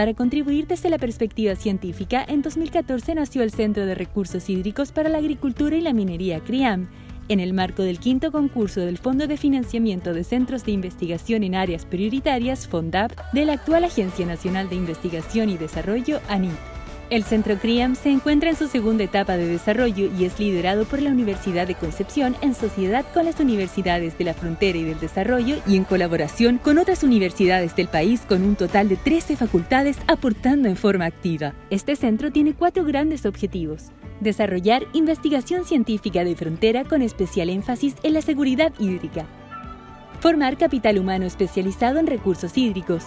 Para contribuir desde la perspectiva científica, en 2014 nació el Centro de Recursos Hídricos para la Agricultura y la Minería CRIAM, en el marco del quinto concurso del Fondo de Financiamiento de Centros de Investigación en Áreas Prioritarias, FONDAP, de la actual Agencia Nacional de Investigación y Desarrollo, ANID. El Centro CRIAM se encuentra en su segunda etapa de desarrollo y es liderado por la Universidad de Concepción en sociedad con las universidades de la Frontera y del Desarrollo y en colaboración con otras universidades del país con un total de 13 facultades aportando en forma activa. Este centro tiene 4 grandes objetivos. Desarrollar investigación científica de frontera con especial énfasis en la seguridad hídrica. Formar capital humano especializado en recursos hídricos.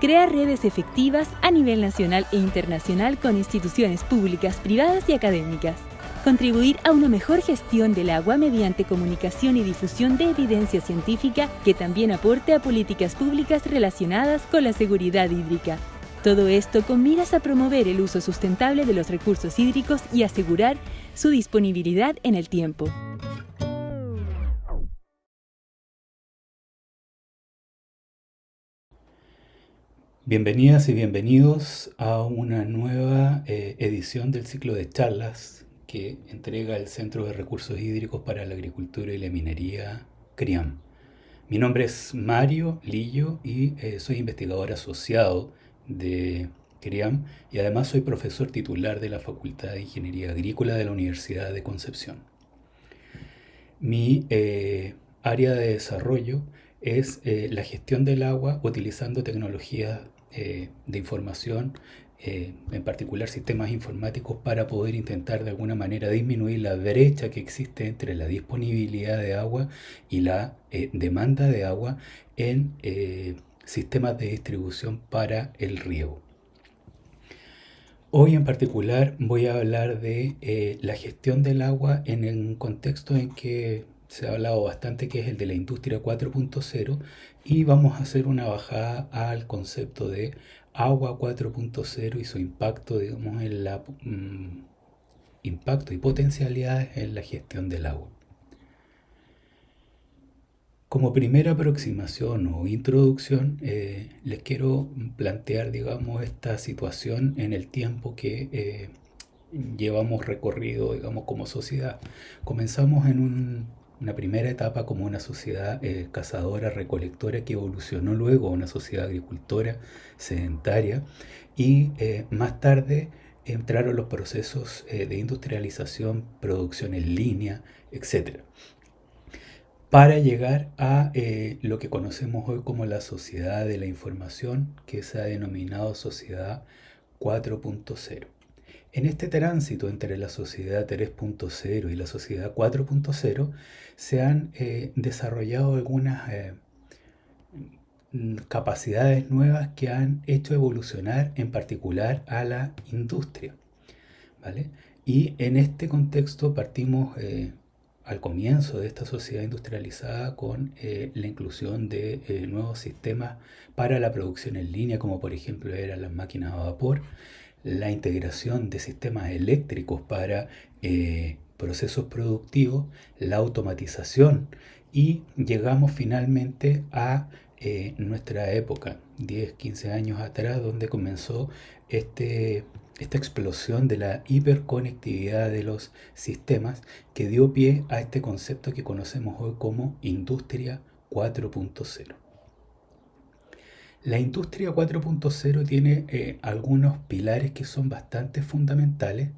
Crear redes efectivas a nivel nacional e internacional con instituciones públicas, privadas y académicas. Contribuir a una mejor gestión del agua mediante comunicación y difusión de evidencia científica que también aporte a políticas públicas relacionadas con la seguridad hídrica. Todo esto con miras a promover el uso sustentable de los recursos hídricos y asegurar su disponibilidad en el tiempo. Bienvenidas y bienvenidos a una nueva edición del ciclo de charlas que entrega el Centro de Recursos Hídricos para la Agricultura y la Minería, CRIAM. Mi nombre es Mario Lillo y soy investigador asociado de CRIAM y además soy profesor titular de la Facultad de Ingeniería Agrícola de la Universidad de Concepción. Mi área de desarrollo es la gestión del agua utilizando tecnologías de información, en particular sistemas informáticos, para poder intentar de alguna manera disminuir la brecha que existe entre la disponibilidad de agua y la demanda de agua en sistemas de distribución para el riego. Hoy en particular voy a hablar de la gestión del agua en el contexto en que se ha hablado bastante, que es el de la industria 4.0, y vamos a hacer una bajada al concepto de agua 4.0 y su impacto, digamos, en la impacto y potencialidades en la gestión del agua. Como primera aproximación o introducción, les quiero plantear, digamos, esta situación en el tiempo que llevamos recorrido, digamos, como sociedad. Comenzamos en una primera etapa como una sociedad cazadora-recolectora que evolucionó luego a una sociedad agricultora sedentaria y más tarde entraron los procesos de industrialización, producción en línea, etc., para llegar a lo que conocemos hoy como la sociedad de la información, que se ha denominado sociedad 4.0. En este tránsito entre la sociedad 3.0 y la sociedad 4.0 se han desarrollado algunas capacidades nuevas que han hecho evolucionar en particular a la industria, ¿vale? Y en este contexto partimos al comienzo de esta sociedad industrializada con la inclusión de nuevos sistemas para la producción en línea, como por ejemplo eran las máquinas a vapor, la integración de sistemas eléctricos para procesos productivos, la automatización, y llegamos finalmente a nuestra época, 10, 15 años atrás, donde comenzó esta explosión de la hiperconectividad de los sistemas que dio pie a este concepto que conocemos hoy como Industria 4.0. La Industria 4.0 tiene algunos pilares que son bastante fundamentales,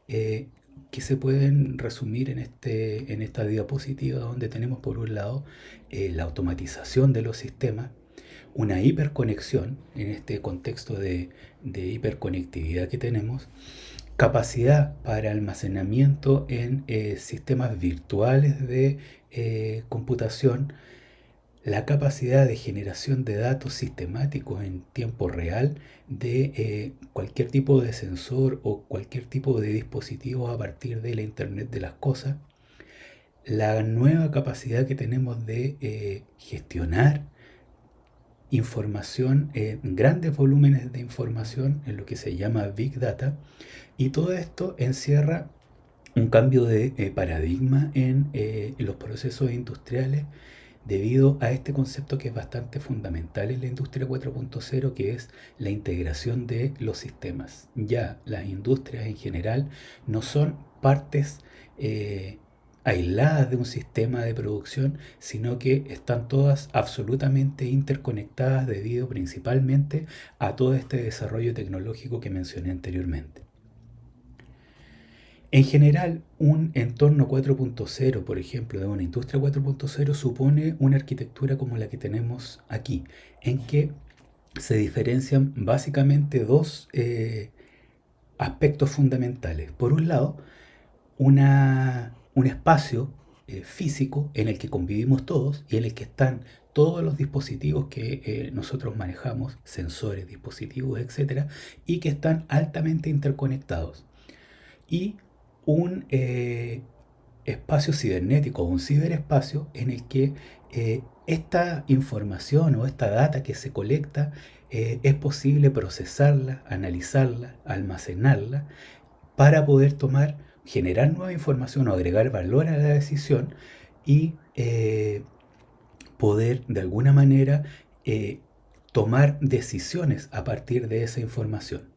que se pueden resumir en esta diapositiva, donde tenemos por un lado la automatización de los sistemas, una hiperconexión en este contexto de hiperconectividad que tenemos, capacidad para almacenamiento en sistemas virtuales de computación, la capacidad de generación de datos sistemáticos en tiempo real de cualquier tipo de sensor o cualquier tipo de dispositivo a partir de la Internet de las cosas, la nueva capacidad que tenemos de gestionar información, grandes volúmenes de información en lo que se llama Big Data, y todo esto encierra un cambio de paradigma en los procesos industriales, debido a este concepto que es bastante fundamental en la industria 4.0, que es la integración de los sistemas. Ya las industrias en general no son partes aisladas de un sistema de producción, sino que están todas absolutamente interconectadas debido principalmente a todo este desarrollo tecnológico que mencioné anteriormente. En general, un entorno 4.0, por ejemplo, de una industria 4.0, supone una arquitectura como la que tenemos aquí, en que se diferencian básicamente dos aspectos fundamentales. Por un lado, un espacio físico en el que convivimos todos y en el que están todos los dispositivos que nosotros manejamos, sensores, dispositivos, etcétera, y que están altamente interconectados. Y un espacio cibernético o un ciberespacio en el que esta información o esta data que se colecta es posible procesarla, analizarla, almacenarla para poder generar nueva información o agregar valor a la decisión y poder de alguna manera tomar decisiones a partir de esa información.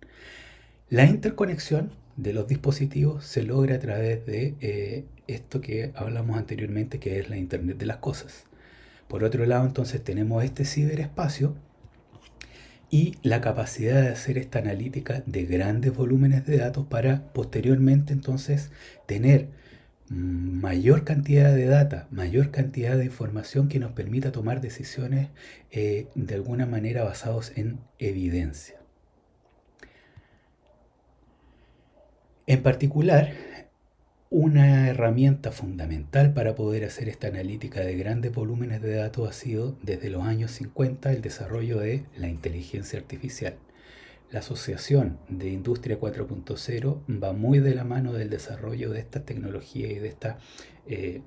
La interconexión de los dispositivos se logra a través de esto que hablamos anteriormente, que es la Internet de las Cosas. Por otro lado, entonces tenemos este ciberespacio y la capacidad de hacer esta analítica de grandes volúmenes de datos para posteriormente entonces tener mayor cantidad de data, mayor cantidad de información que nos permita tomar decisiones de alguna manera basados en evidencia. En particular, una herramienta fundamental para poder hacer esta analítica de grandes volúmenes de datos ha sido desde los años 50 el desarrollo de la inteligencia artificial. La asociación de Industria 4.0 va muy de la mano del desarrollo de esta tecnología y de este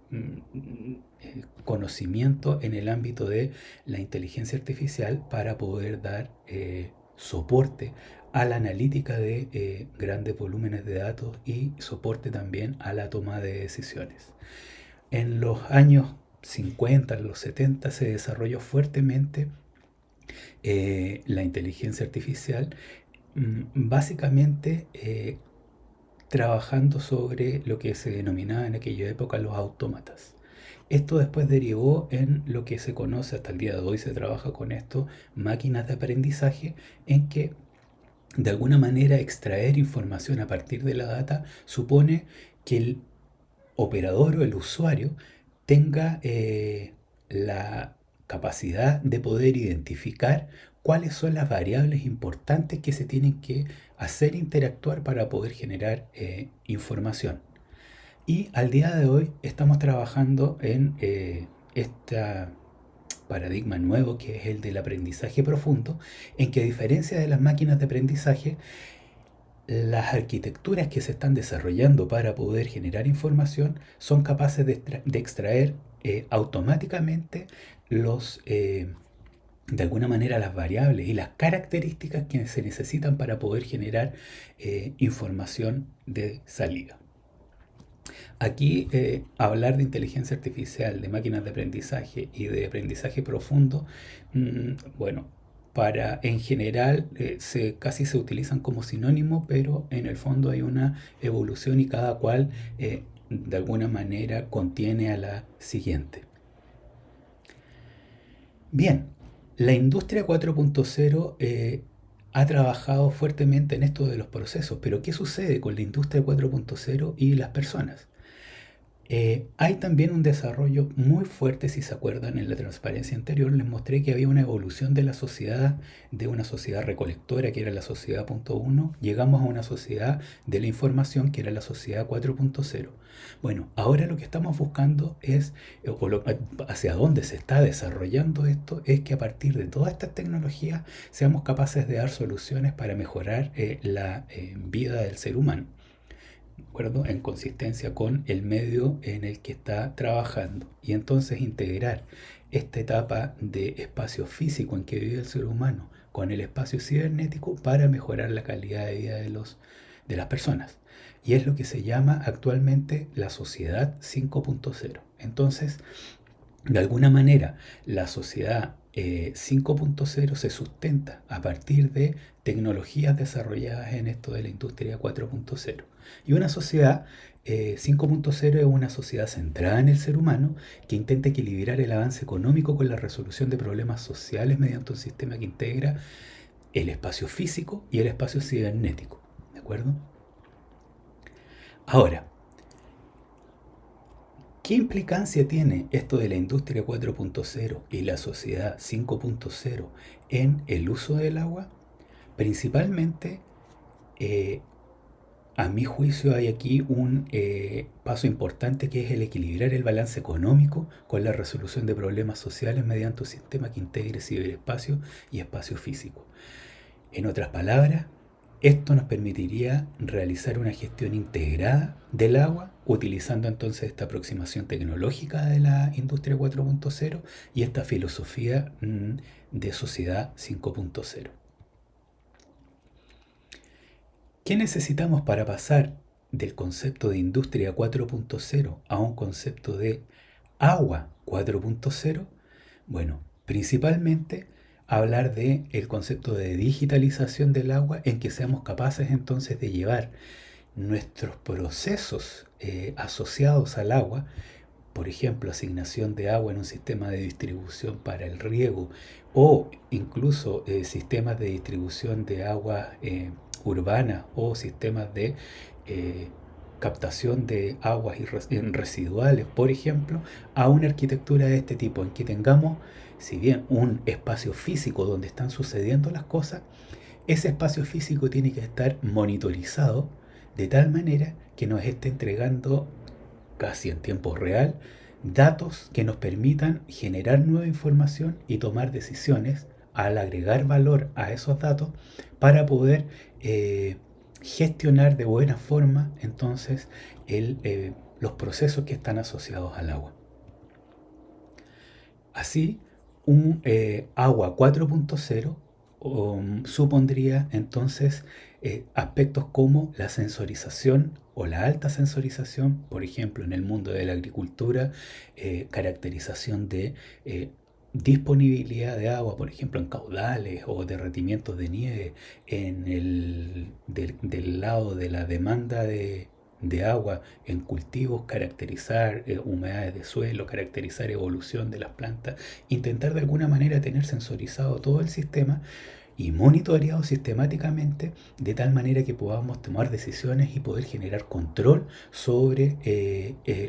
conocimiento en el ámbito de la inteligencia artificial para poder dar soporte a la analítica de grandes volúmenes de datos y soporte también a la toma de decisiones. En los años 50, en los 70 se desarrolló fuertemente la inteligencia artificial, básicamente trabajando sobre lo que se denominaba en aquella época los autómatas. Esto después derivó en lo que se conoce hasta el día de hoy, se trabaja con esto, máquinas de aprendizaje, en que de alguna manera extraer información a partir de la data supone que el operador o el usuario tenga la capacidad de poder identificar cuáles son las variables importantes que se tienen que hacer interactuar para poder generar información. Y al día de hoy estamos trabajando en este paradigma nuevo que es el del aprendizaje profundo, en que a diferencia de las máquinas de aprendizaje, las arquitecturas que se están desarrollando para poder generar información son capaces de extraer automáticamente de alguna manera las variables y las características que se necesitan para poder generar información de salida. Aquí hablar de inteligencia artificial, de máquinas de aprendizaje y de aprendizaje profundo, bueno, en general casi se utilizan como sinónimo, pero en el fondo hay una evolución y cada cual de alguna manera contiene a la siguiente. Bien, la industria 4.0 ha trabajado fuertemente en esto de los procesos, pero ¿qué sucede con la industria 4.0 y las personas? Hay también un desarrollo muy fuerte, si se acuerdan, en la transparencia anterior les mostré que había una evolución de la sociedad, de una sociedad recolectora, que era la sociedad 1.1, llegamos a una sociedad de la información, que era la sociedad 4.0. Bueno, ahora lo que estamos buscando es, hacia dónde se está desarrollando esto, es que a partir de todas estas tecnologías seamos capaces de dar soluciones para mejorar la vida del ser humano. ¿De acuerdo? En consistencia con el medio en el que está trabajando y entonces integrar esta etapa de espacio físico en que vive el ser humano con el espacio cibernético para mejorar la calidad de vida de las personas. Y es lo que se llama actualmente la sociedad 5.0. Entonces, De alguna manera, la sociedad 5.0 se sustenta a partir de tecnologías desarrolladas en esto de la industria 4.0. Y una sociedad 5.0 es una sociedad centrada en el ser humano que intenta equilibrar el avance económico con la resolución de problemas sociales mediante un sistema que integra el espacio físico y el espacio cibernético. ¿De acuerdo? Ahora, ¿qué implicancia tiene esto de la industria 4.0 y la sociedad 5.0 en el uso del agua? Principalmente, eh, a mi juicio, hay aquí un paso importante que es el equilibrar el balance económico con la resolución de problemas sociales mediante un sistema que integre ciberespacio y espacio físico. En otras palabras, esto nos permitiría realizar una gestión integrada del agua, utilizando entonces esta aproximación tecnológica de la industria 4.0 y esta filosofía de sociedad 5.0. ¿Qué necesitamos para pasar del concepto de industria 4.0 a un concepto de agua 4.0? Bueno, principalmente hablar de el concepto de digitalización del agua, en que seamos capaces entonces de llevar nuestros procesos asociados al agua, por ejemplo, asignación de agua en un sistema de distribución para el riego o incluso sistemas de distribución de agua urbana o sistemas de captación de aguas residuales, por ejemplo, a una arquitectura de este tipo, en que tengamos, si bien un espacio físico donde están sucediendo las cosas, ese espacio físico tiene que estar monitorizado de tal manera que nos esté entregando casi en tiempo real datos que nos permitan generar nueva información y tomar decisiones al agregar valor a esos datos para poder gestionar de buena forma entonces los procesos que están asociados al agua. Así, un agua 4.0 supondría entonces aspectos como la sensorización o la alta sensorización, por ejemplo, en el mundo de la agricultura, caracterización de disponibilidad de agua, por ejemplo, en caudales o derretimientos de nieve del lado de la demanda de agua en cultivos, caracterizar humedades de suelo, caracterizar evolución de las plantas, intentar de alguna manera tener sensorizado todo el sistema y monitoreado sistemáticamente de tal manera que podamos tomar decisiones y poder generar control sobre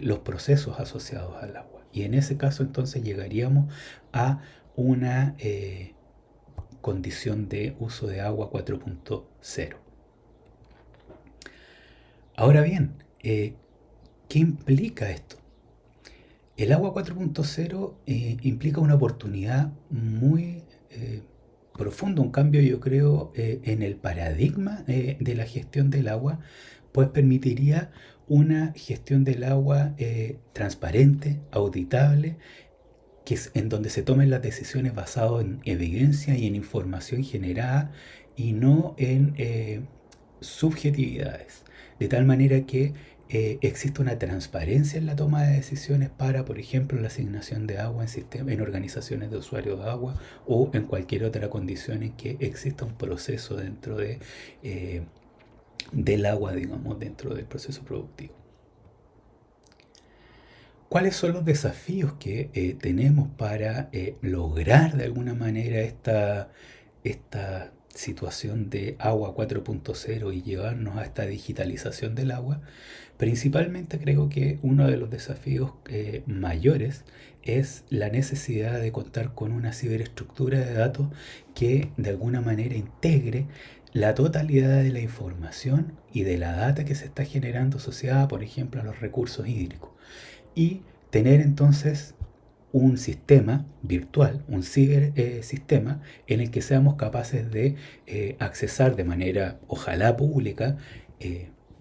los procesos asociados al agua. Y en ese caso entonces llegaríamos a una condición de uso de agua 4.0. Ahora bien, ¿qué implica esto? El agua 4.0 implica una oportunidad muy profunda, un cambio yo creo en el paradigma de la gestión del agua, pues permitiría una gestión del agua transparente, auditable, que es en donde se tomen las decisiones basadas en evidencia y en información generada y no en subjetividades, de tal manera que existe una transparencia en la toma de decisiones para, por ejemplo, la asignación de agua en organizaciones de usuarios de agua o en cualquier otra condición en que exista un proceso dentro del agua, digamos, dentro del proceso productivo. ¿Cuáles son los desafíos que tenemos para lograr de alguna manera esta situación de agua 4.0 y llevarnos a esta digitalización del agua? Principalmente creo que uno de los desafíos mayores es la necesidad de contar con una ciberestructura de datos que de alguna manera integre la totalidad de la información y de la data que se está generando asociada, por ejemplo, a los recursos hídricos. Y tener entonces un sistema virtual, un cibersistema en el que seamos capaces de accesar de manera, ojalá pública,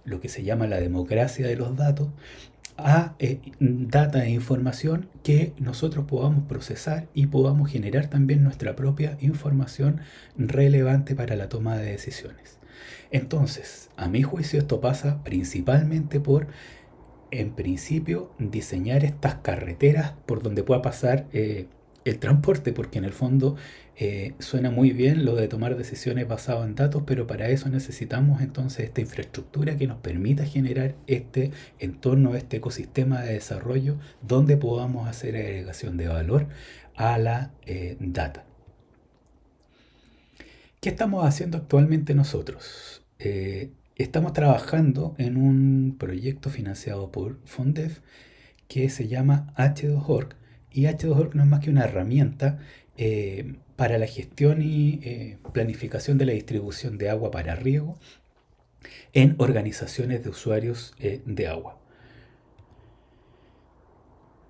lo que se llama la democracia de los datos, a data e información que nosotros podamos procesar y podamos generar también nuestra propia información relevante para la toma de decisiones. Entonces, a mi juicio, esto pasa principalmente por en principio, diseñar estas carreteras por donde pueda pasar el transporte, porque en el fondo suena muy bien lo de tomar decisiones basadas en datos, pero para eso necesitamos entonces esta infraestructura que nos permita generar este entorno, este ecosistema de desarrollo donde podamos hacer agregación de valor a la data. ¿Qué estamos haciendo actualmente nosotros? Estamos trabajando en un proyecto financiado por Fondef que se llama H2Org, y H2Org no es más que una herramienta para la gestión y planificación de la distribución de agua para riego en organizaciones de usuarios de agua.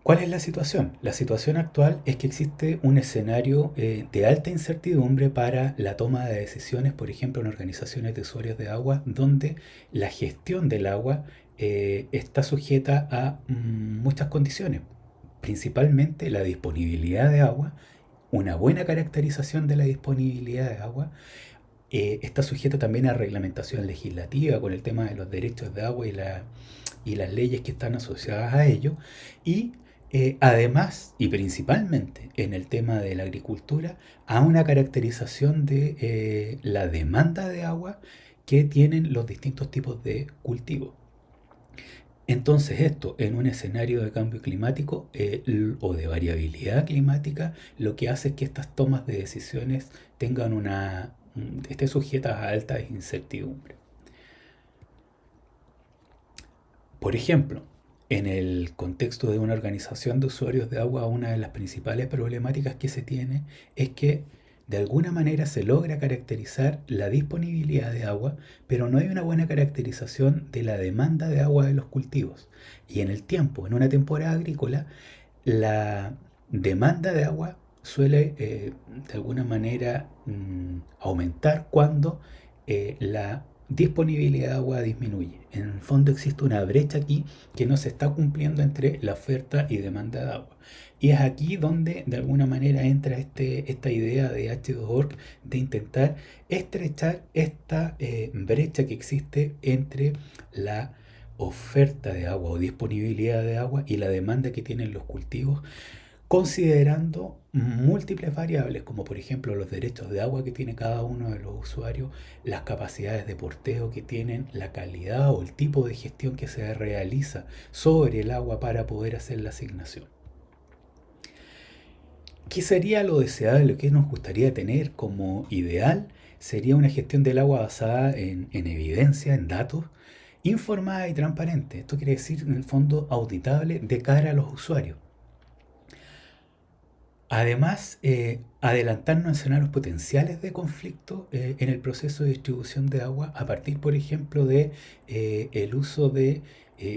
¿Cuál es la situación? La situación actual es que existe un escenario de alta incertidumbre para la toma de decisiones, por ejemplo, en organizaciones de usuarios de agua, donde la gestión del agua está sujeta a muchas condiciones, principalmente la disponibilidad de agua, una buena caracterización de la disponibilidad de agua. Está sujeta también a reglamentación legislativa con el tema de los derechos de agua y las leyes que están asociadas a ello. Y además, y principalmente en el tema de la agricultura, a una caracterización de la demanda de agua que tienen los distintos tipos de cultivos. Entonces esto, en un escenario de cambio climático o de variabilidad climática, lo que hace es que estas tomas de decisiones estén sujetas a alta incertidumbre. Por ejemplo, en el contexto de una organización de usuarios de agua, una de las principales problemáticas que se tiene es que de alguna manera se logra caracterizar la disponibilidad de agua, pero no hay una buena caracterización de la demanda de agua de los cultivos. Y en el tiempo, en una temporada agrícola, la demanda de agua suele de alguna manera aumentar cuando la disponibilidad de agua disminuye. En el fondo existe una brecha aquí que no se está cumpliendo entre la oferta y demanda de agua. Y es aquí donde de alguna manera entra esta idea de H2Org de intentar estrechar esta brecha que existe entre la oferta de agua o disponibilidad de agua y la demanda que tienen los cultivos, considerando múltiples variables, como por ejemplo los derechos de agua que tiene cada uno de los usuarios, las capacidades de porteo que tienen, la calidad o el tipo de gestión que se realiza sobre el agua para poder hacer la asignación. ¿Qué sería lo deseable, qué nos gustaría tener como ideal? Sería una gestión del agua basada en evidencia, en datos, informada y transparente. Esto quiere decir, en el fondo, auditable de cara a los usuarios. Además, adelantarnos en escenarios potenciales de conflicto en el proceso de distribución de agua a partir, por ejemplo, de el uso de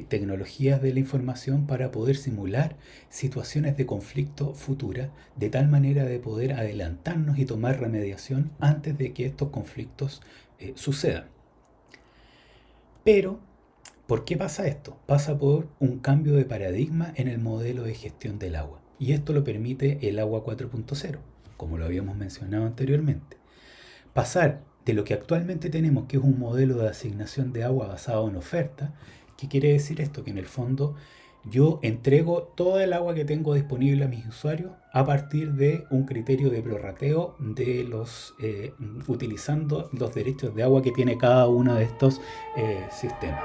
tecnologías de la información para poder simular situaciones de conflicto futuras, de tal manera de poder adelantarnos y tomar remediación antes de que estos conflictos sucedan. Pero, ¿por qué pasa esto? Pasa por un cambio de paradigma en el modelo de gestión del agua. Y esto lo permite el agua 4.0, como lo habíamos mencionado anteriormente. Pasar de lo que actualmente tenemos, que es un modelo de asignación de agua basado en oferta. ¿Qué quiere decir esto? Que en el fondo yo entrego toda el agua que tengo disponible a mis usuarios a partir de un criterio de prorrateo de utilizando los derechos de agua que tiene cada uno de estos sistemas.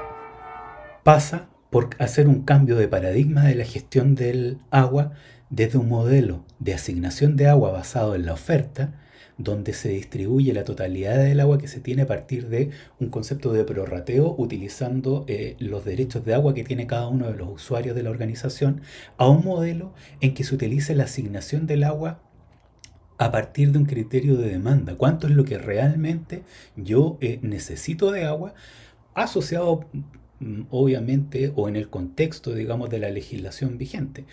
Pasa por hacer un cambio de paradigma de la gestión del agua desde un modelo de asignación de agua basado en la oferta, donde se distribuye la totalidad del agua que se tiene a partir de un concepto de prorrateo utilizando los derechos de agua que tiene cada uno de los usuarios de la organización, a un modelo en que se utilice la asignación del agua a partir de un criterio de demanda. ¿Cuánto es lo que realmente yo necesito de agua? Asociado obviamente o en el contexto, digamos, de la legislación vigente.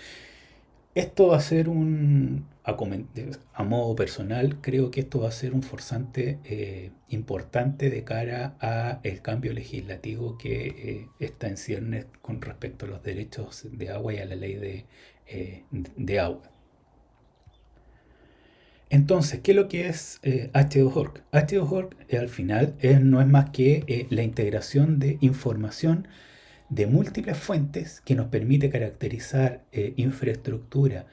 Esto va a ser a modo personal, creo que esto va a ser un forzante importante de cara a el cambio legislativo que está en ciernes con respecto a los derechos de agua y a la ley de agua. Entonces, ¿qué es lo que es H2Org? H2Org al final no es más que la integración de información de múltiples fuentes que nos permite caracterizar infraestructura,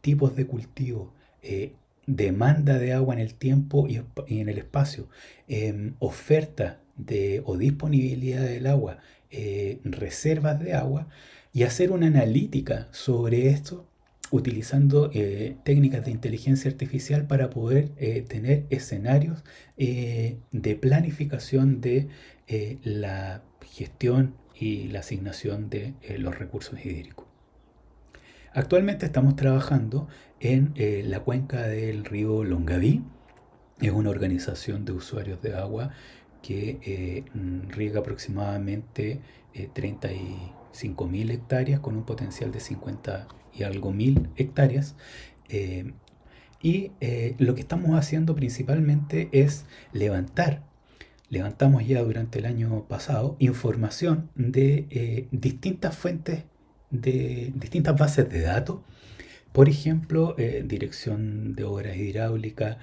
tipos de cultivo, demanda de agua en el tiempo y en el espacio, oferta o disponibilidad del agua, reservas de agua, y hacer una analítica sobre esto utilizando técnicas de inteligencia artificial para poder tener escenarios de planificación de la gestión y la asignación de los recursos hídricos. Actualmente estamos trabajando en la cuenca del río Longaví. Es una organización de usuarios de agua que riega aproximadamente 35.000 hectáreas con un potencial de 50 y algo mil hectáreas. Lo que estamos haciendo principalmente es levantamos ya durante el año pasado información de distintas fuentes, de distintas bases de datos. Por ejemplo, Dirección de Obras Hidráulicas,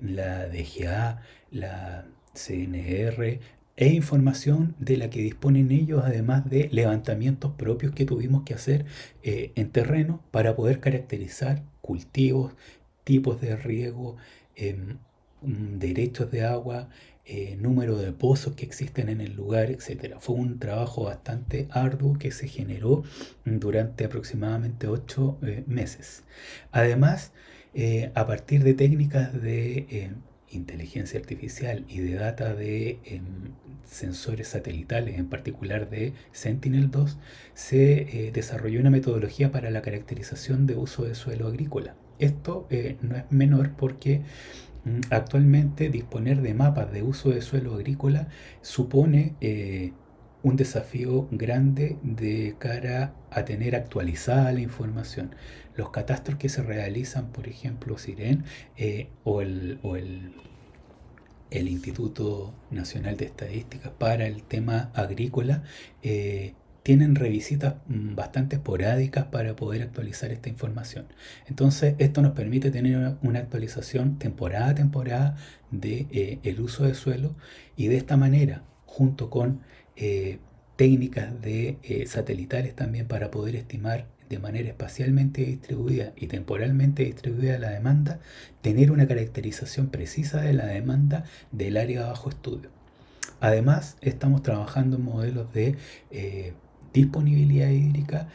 la DGA, la CNR, e información de la que disponen ellos, además de levantamientos propios que tuvimos que hacer en terreno para poder caracterizar cultivos, tipos de riego, derechos de agua, número de pozos que existen en el lugar, etcétera. Fue un trabajo bastante arduo que se generó durante aproximadamente 8 meses. Además, a partir de técnicas de inteligencia artificial y de data de sensores satelitales, en particular de Sentinel-2, se desarrolló una metodología para la caracterización de uso de suelo agrícola. Esto no es menor porque actualmente disponer de mapas de uso de suelo agrícola supone un desafío grande de cara a tener actualizada la información. Los catastros que se realizan, por ejemplo, SIREN o el Instituto Nacional de Estadísticas para el tema agrícola, tienen revisitas bastante esporádicas para poder actualizar esta información. Entonces, esto nos permite tener una actualización temporada a temporada de el uso de suelo, y de esta manera, junto con técnicas de satelitales también, para poder estimar de manera espacialmente distribuida y temporalmente distribuida la demanda, tener una caracterización precisa de la demanda del área bajo estudio. Además, estamos trabajando en modelos de disponibilidad hídrica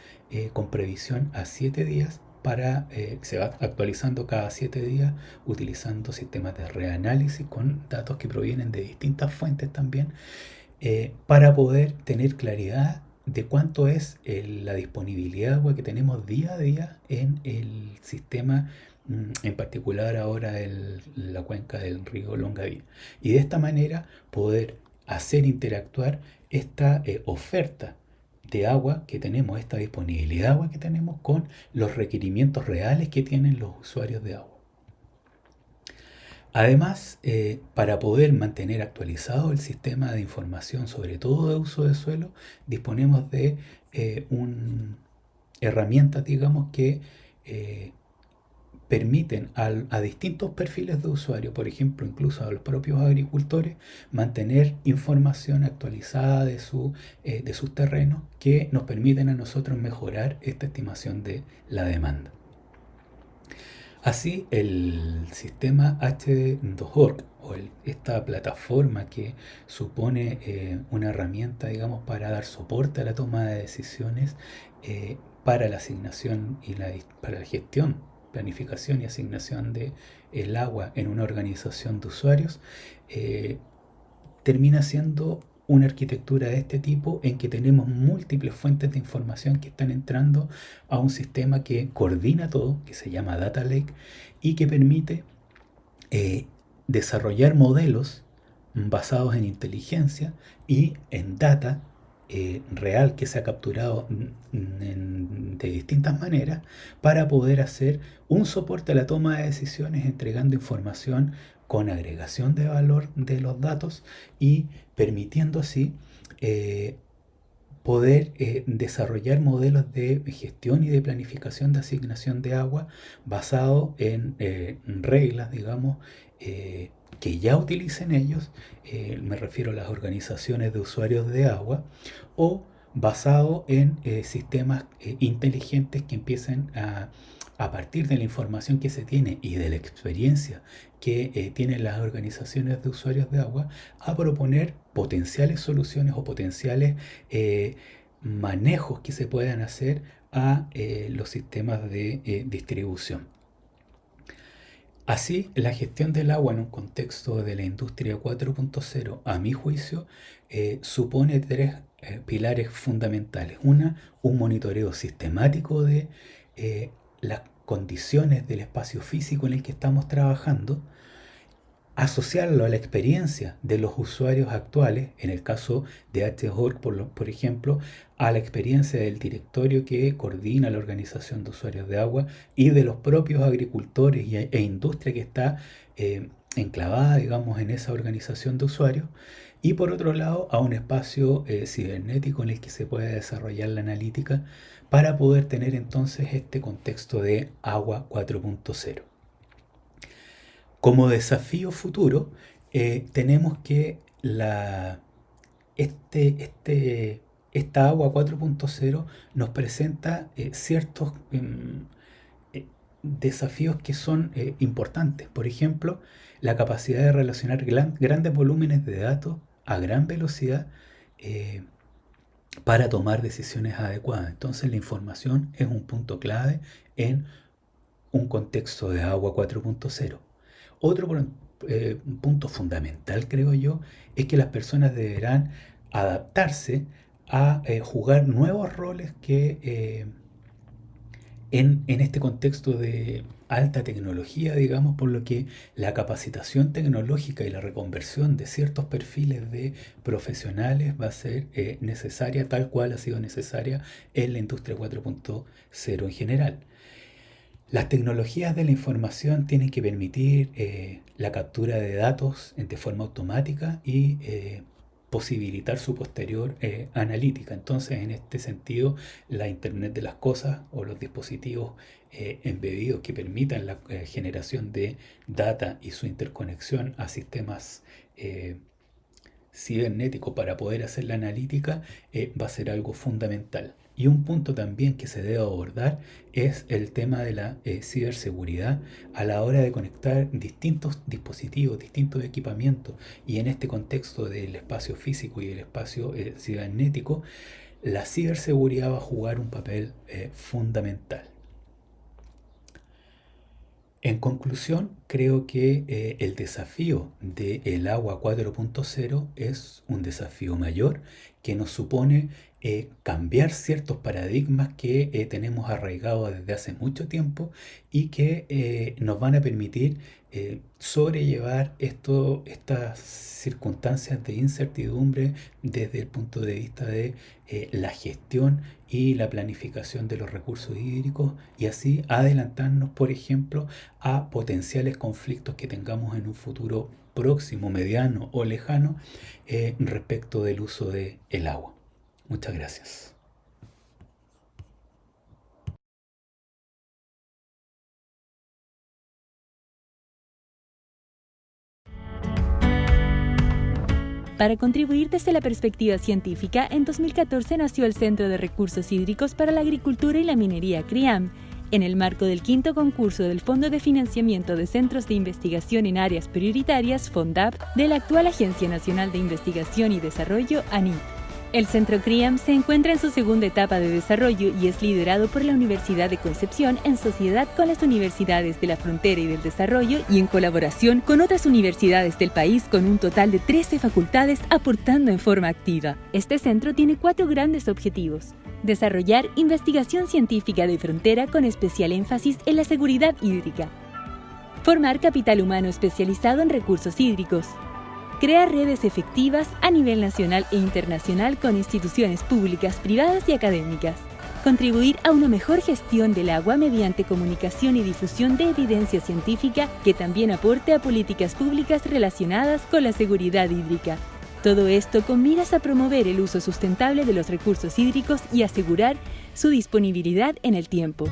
con previsión a 7 días, se va actualizando cada 7 días utilizando sistemas de reanálisis con datos que provienen de distintas fuentes también, para poder tener claridad de cuánto es la disponibilidad de agua que tenemos día a día en el sistema, en particular ahora la cuenca del río Longaví. Y de esta manera poder hacer interactuar esta oferta de agua que tenemos, esta disponibilidad de agua que tenemos, con los requerimientos reales que tienen los usuarios de agua. Además, para poder mantener actualizado el sistema de información, sobre todo de uso de suelo, disponemos de herramientas, digamos, que permiten a distintos perfiles de usuario, por ejemplo, incluso a los propios agricultores, mantener información actualizada de sus terrenos, que nos permiten a nosotros mejorar esta estimación de la demanda. Así, el sistema HD2Org, o esta plataforma que supone una herramienta, digamos, para dar soporte a la toma de decisiones para la asignación y para la gestión, planificación y asignación de el agua en una organización de usuarios, termina siendo una arquitectura de este tipo, en que tenemos múltiples fuentes de información que están entrando a un sistema que coordina todo, que se llama Data Lake, y que permite desarrollar modelos basados en inteligencia y en data real que se ha capturado de distintas maneras, para poder hacer un soporte a la toma de decisiones, entregando información con agregación de valor de los datos y permitiendo así poder desarrollar modelos de gestión y de planificación de asignación de agua basado en reglas, digamos, que ya utilicen ellos, me refiero a las organizaciones de usuarios de agua, o basado en sistemas inteligentes que empiecen a partir de la información que se tiene y de la experiencia que tienen las organizaciones de usuarios de agua, a proponer potenciales soluciones o potenciales manejos que se puedan hacer a los sistemas de distribución. Así, la gestión del agua en un contexto de la industria 4.0, a mi juicio, supone tres pilares fundamentales. Un monitoreo sistemático de las condiciones del espacio físico en el que estamos trabajando, asociarlo a la experiencia de los usuarios actuales, en el caso de HORC, por ejemplo, a la experiencia del directorio que coordina la organización de usuarios de agua y de los propios agricultores e industria que está enclavada, digamos, en esa organización de usuarios, y por otro lado a un espacio cibernético en el que se pueda desarrollar la analítica para poder tener entonces este contexto de agua 4.0. Como desafío futuro, tenemos que esta agua 4.0 nos presenta ciertos desafíos que son importantes. Por ejemplo, la capacidad de relacionar grandes volúmenes de datos a gran velocidad para tomar decisiones adecuadas. Entonces, la información es un punto clave en un contexto de agua 4.0. Otro punto fundamental, creo yo, es que las personas deberán adaptarse a jugar nuevos roles que en este contexto de alta tecnología, digamos, por lo que la capacitación tecnológica y la reconversión de ciertos perfiles de profesionales va a ser necesaria, tal cual ha sido necesaria en la industria 4.0 en general. Las tecnologías de la información tienen que permitir la captura de datos de forma automática y posibilitar su posterior analítica. Entonces, en este sentido, la Internet de las cosas o los dispositivos embebidos que permitan la generación de data y su interconexión a sistemas cibernéticos para poder hacer la analítica va a ser algo fundamental. Y un punto también que se debe abordar es el tema de la ciberseguridad a la hora de conectar distintos dispositivos, distintos equipamientos. Y en este contexto del espacio físico y el espacio cibernético, la ciberseguridad va a jugar un papel fundamental. En conclusión, creo que el desafío del agua 4.0 es un desafío mayor que nos supone cambiar ciertos paradigmas que tenemos arraigados desde hace mucho tiempo y que nos van a permitir sobrellevar estas circunstancias de incertidumbre desde el punto de vista de la gestión y la planificación de los recursos hídricos, y así adelantarnos, por ejemplo, a potenciales conflictos que tengamos en un futuro próximo, mediano o lejano respecto del uso del agua. Muchas gracias. Para contribuir desde la perspectiva científica, en 2014 nació el Centro de Recursos Hídricos para la Agricultura y la Minería CRIAM, en el marco del 5º concurso del Fondo de Financiamiento de Centros de Investigación en Áreas Prioritarias, FONDAP, de la actual Agencia Nacional de Investigación y Desarrollo, ANID. El Centro CRIAM se encuentra en su segunda etapa de desarrollo y es liderado por la Universidad de Concepción en sociedad con las universidades de la Frontera y del Desarrollo y en colaboración con otras universidades del país, con un total de 13 facultades aportando en forma activa. Este centro tiene 4 grandes objetivos: desarrollar investigación científica de frontera con especial énfasis en la seguridad hídrica, formar capital humano especializado en recursos hídricos, crear redes efectivas a nivel nacional e internacional con instituciones públicas, privadas y académicas, contribuir a una mejor gestión del agua mediante comunicación y difusión de evidencia científica que también aporte a políticas públicas relacionadas con la seguridad hídrica. Todo esto con miras a promover el uso sustentable de los recursos hídricos y asegurar su disponibilidad en el tiempo.